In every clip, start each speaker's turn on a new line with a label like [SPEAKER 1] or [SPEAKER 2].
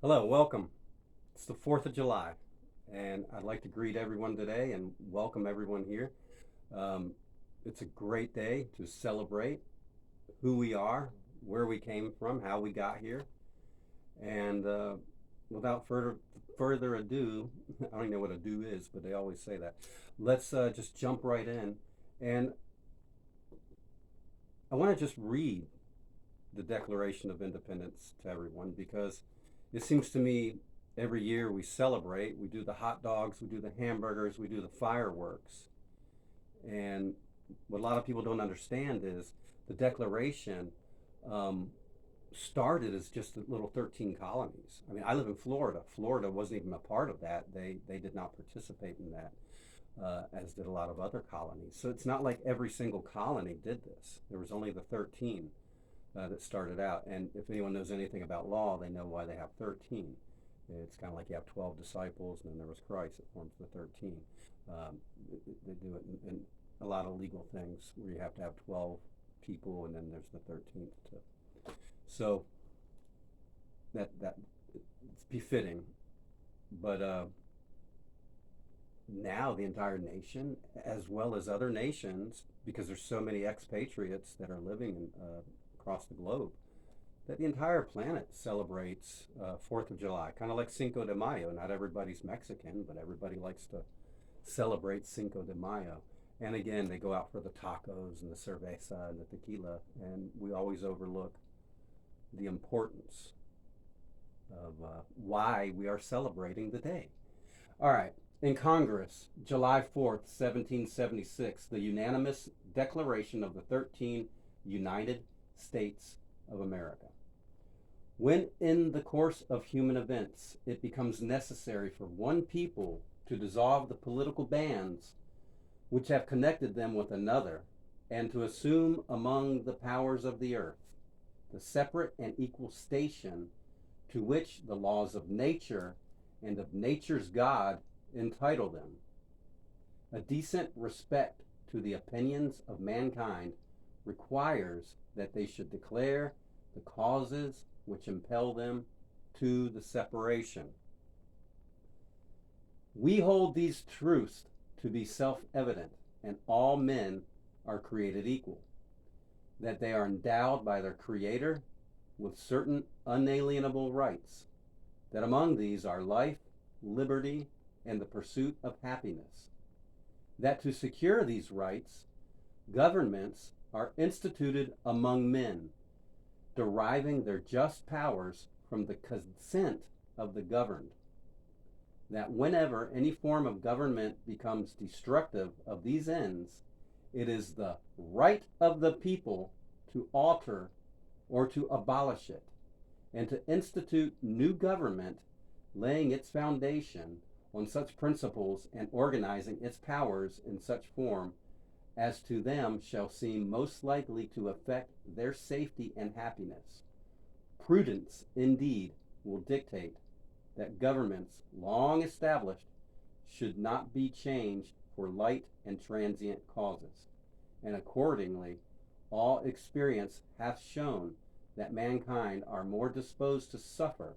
[SPEAKER 1] Hello, welcome. It's the 4th of July, and I'd like to greet everyone today and welcome everyone here. Um, it's a great day to celebrate who we are, where we came from, how we got here, and without further ado, I don't even know what ado is, but they always say that. Let's just jump right in, and I want to just read the Declaration of Independence to everyone because it seems to me every year we celebrate, we do the hot dogs, we do the hamburgers, we do the fireworks. And what a lot of people don't understand is the Declaration um, started as just little 13 colonies. I mean, I live in Florida. Florida wasn't even a part of that. They did not participate in that, as did a lot of other colonies. So it's not like every single colony did this. There was only the 13 that started out. And if anyone knows anything about law, they know why they have 13. It's kind of like you have 12 disciples, and then there was Christ that forms the 13. They do it in a lot of legal things where you have to have 12 people, and then there's the 13th. So that it's befitting. But now the entire nation, as well as other nations, because there's so many expatriates that are living across the globe, that the entire planet celebrates 4th of July, kind of like Cinco de Mayo. Not everybody's Mexican, but everybody likes to celebrate Cinco de Mayo. And again, they go out for the tacos and the cerveza and the tequila, and we always overlook the importance of why we are celebrating the day. All right. In Congress, July 4th, 1776, the Unanimous Declaration of the 13 United States of America. When in the course of human events it becomes necessary for one people to dissolve the political bands which have connected them with another, and to assume among the powers of the earth the separate and equal station to which the laws of nature and of nature's God entitle them, a decent respect to the opinions of mankind requires that they should declare the causes which impel them to the separation. We hold these truths to be self-evident, and all men are created equal, that they are endowed by their Creator with certain unalienable rights, that among these are life, liberty, and the pursuit of happiness, that to secure these rights, governments are instituted among men, deriving their just powers from the consent of the governed, that whenever any form of government becomes destructive of these ends, it is the right of the people to alter or to abolish it, and to institute new government, laying its foundation on such principles and organizing its powers in such form as to them shall seem most likely to affect their safety and happiness. Prudence, indeed, will dictate that governments long established should not be changed for light and transient causes, and accordingly, all experience hath shown that mankind are more disposed to suffer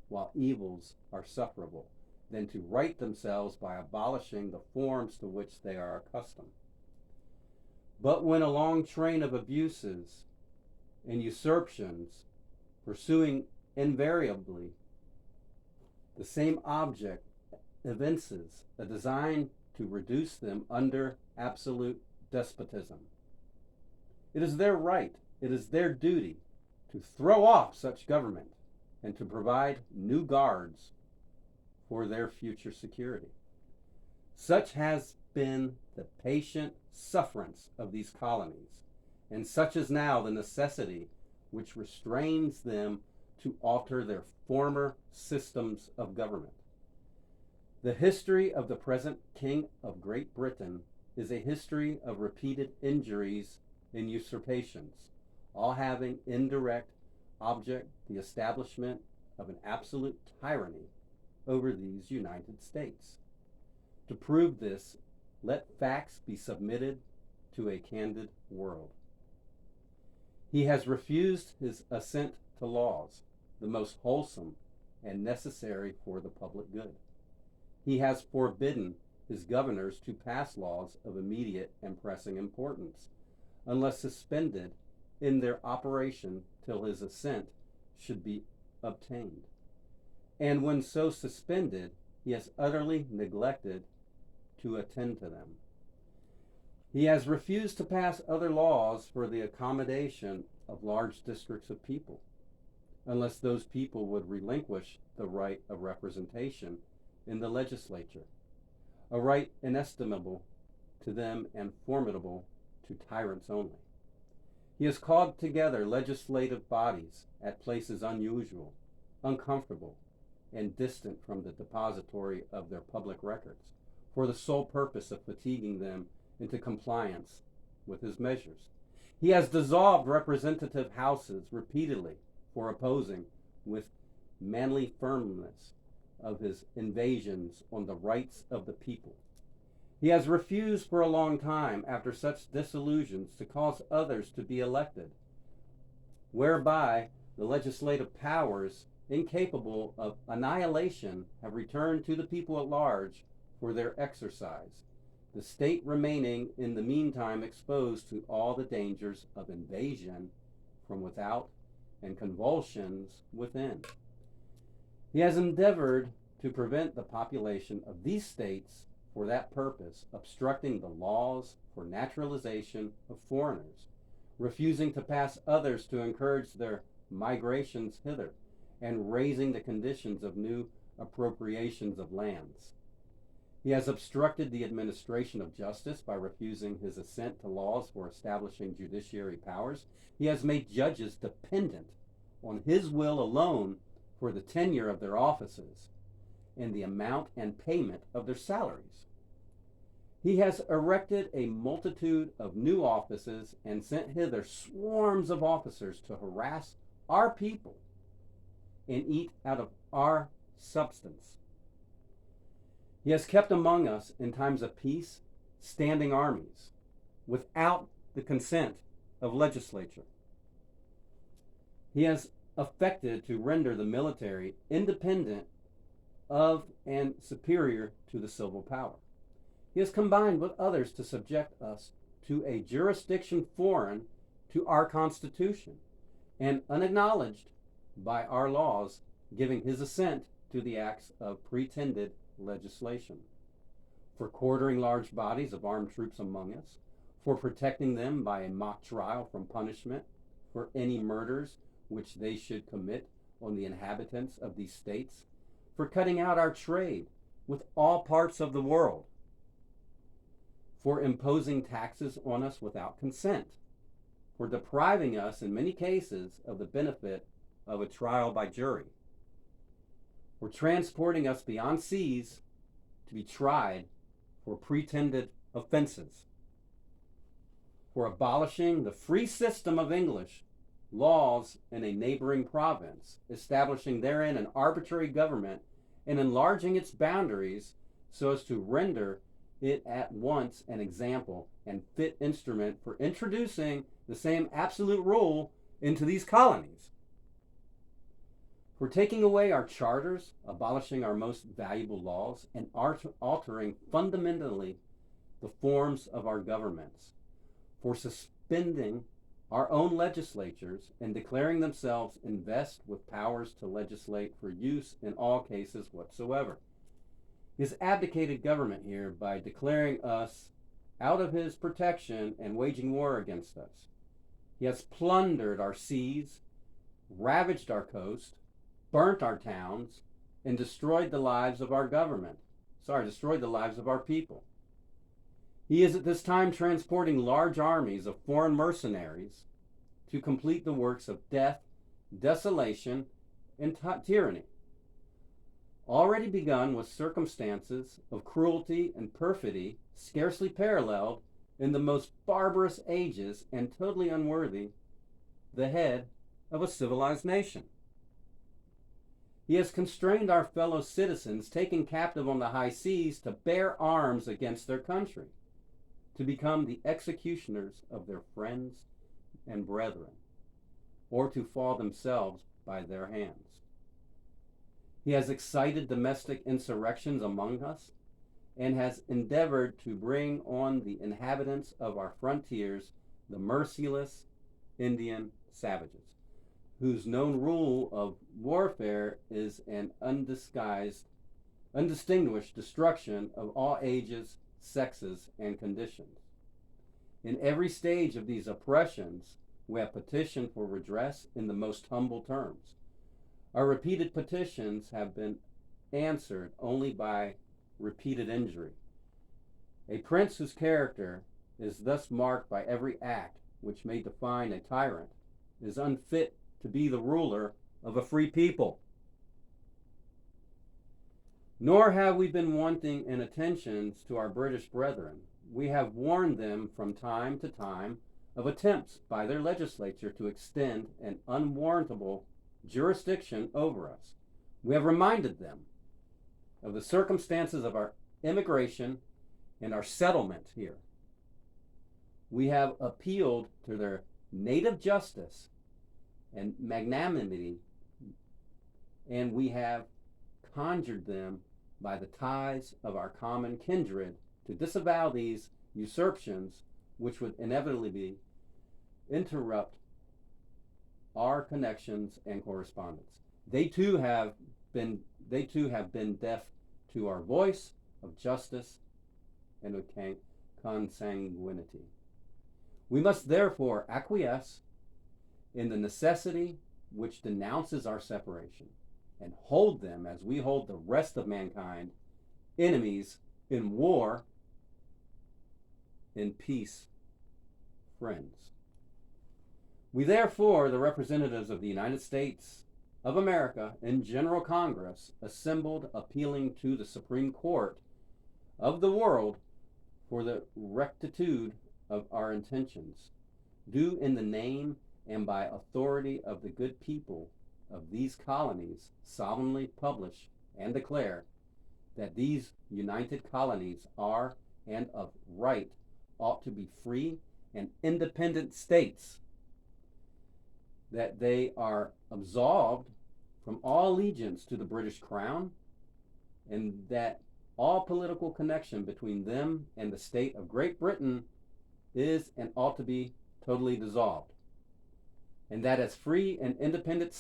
[SPEAKER 1] while evils are sufferable than to right themselves by abolishing the forms to which they are accustomed. But when a long train of abuses and usurpations, pursuing invariably the same object, evinces a design to reduce them under absolute despotism, it is their right, it is their duty to throw off such government and to provide new guards for their future security. Such has been the patient sufferance of these colonies, and such is now the necessity which restrains them to alter their former systems of government. The history of the present King of Great Britain is a history of repeated injuries and usurpations, all having indirect object the establishment of an absolute tyranny over these United States. To prove this, let facts be submitted to a candid world. He has refused his assent to laws, the most wholesome and necessary for the public good. He has forbidden his governors to pass laws of immediate and pressing importance, unless suspended in their operation till his assent should be obtained. And when so suspended, he has utterly neglected to attend to them. He has refused to pass other laws for the accommodation of large districts of people, unless those people would relinquish the right of representation in the legislature, a right inestimable to them and formidable to tyrants only. He has called together legislative bodies at places unusual, uncomfortable, and distant from the depository of their public records, for the sole purpose of fatiguing them into compliance with his measures. He has dissolved representative houses repeatedly for opposing with manly firmness of his invasions on the rights of the people. He has refused for a long time, after such disillusions, to cause others to be elected, whereby the legislative powers, incapable of annihilation, have returned to the people at large for their exercise, the state remaining in the meantime exposed to all the dangers of invasion from without and convulsions within. He has endeavored to prevent the population of these states for that purpose, obstructing the laws for naturalization of foreigners, refusing to pass others to encourage their migrations hither, and raising the conditions of new appropriations of lands. He has obstructed the administration of justice by refusing his assent to laws for establishing judiciary powers. He has made judges dependent on his will alone for the tenure of their offices and the amount and payment of their salaries. He has erected a multitude of new offices and sent hither swarms of officers to harass our people and eat out of our substance. He has kept among us in times of peace standing armies without the consent of legislature. He has affected to render the military independent of and superior to the civil power. He has combined with others to subject us to a jurisdiction foreign to our Constitution and unacknowledged by our laws, giving his assent to the acts of pretended legislation, for quartering large bodies of armed troops among us, for protecting them by a mock trial from punishment for any murders which they should commit on the inhabitants of these states, for cutting out our trade with all parts of the world, for imposing taxes on us without consent, for depriving us in many cases of the benefit of a trial by jury, for transporting us beyond seas to be tried for pretended offenses, for abolishing the free system of English laws in a neighboring province, establishing therein an arbitrary government and enlarging its boundaries so as to render it at once an example and fit instrument for introducing the same absolute rule into these colonies, for taking away our charters, abolishing our most valuable laws, and altering fundamentally the forms of our governments, for suspending our own legislatures and declaring themselves invested with powers to legislate for use in all cases whatsoever. He has abdicated government here by declaring us out of his protection and waging war against us. He has plundered our seas, ravaged our coast, burnt our towns, and destroyed the lives of our destroyed the lives of our people. He is at this time transporting large armies of foreign mercenaries to complete the works of death, desolation, and tyranny, already begun with circumstances of cruelty and perfidy scarcely paralleled in the most barbarous ages and totally unworthy the head of a civilized nation. He has constrained our fellow citizens taken captive on the high seas to bear arms against their country, to become the executioners of their friends and brethren, or to fall themselves by their hands. He has excited domestic insurrections among us and has endeavored to bring on the inhabitants of our frontiers the merciless Indian savages, whose known rule of warfare is an undistinguished destruction of all ages, sexes, and conditions. In every stage of these oppressions, we have petitioned for redress in the most humble terms. Our repeated petitions have been answered only by repeated injury. A prince whose character is thus marked by every act which may define a tyrant is unfit to be the ruler of a free people. Nor have we been wanting in attentions to our British brethren. We have warned them from time to time of attempts by their legislature to extend an unwarrantable jurisdiction over us. We have reminded them of the circumstances of our immigration and our settlement here. We have appealed to their native justice and magnanimity, and we have conjured them by the ties of our common kindred to disavow these usurpations, which would inevitably interrupt our connections and correspondence. They too have been deaf to our voice of justice and of consanguinity. We must therefore acquiesce in the necessity which denounces our separation, and hold them, as we hold the rest of mankind, enemies in war, in peace, friends. We therefore, the representatives of the United States of America in General Congress, assembled appealing to the Supreme Court of the world for the rectitude of our intentions, do in the name and by authority of the good people of these colonies solemnly publish and declare that these united colonies are and of right ought to be free and independent states, that they are absolved from all allegiance to the British Crown, and that all political connection between them and the state of Great Britain is and ought to be totally dissolved, and that as free and independent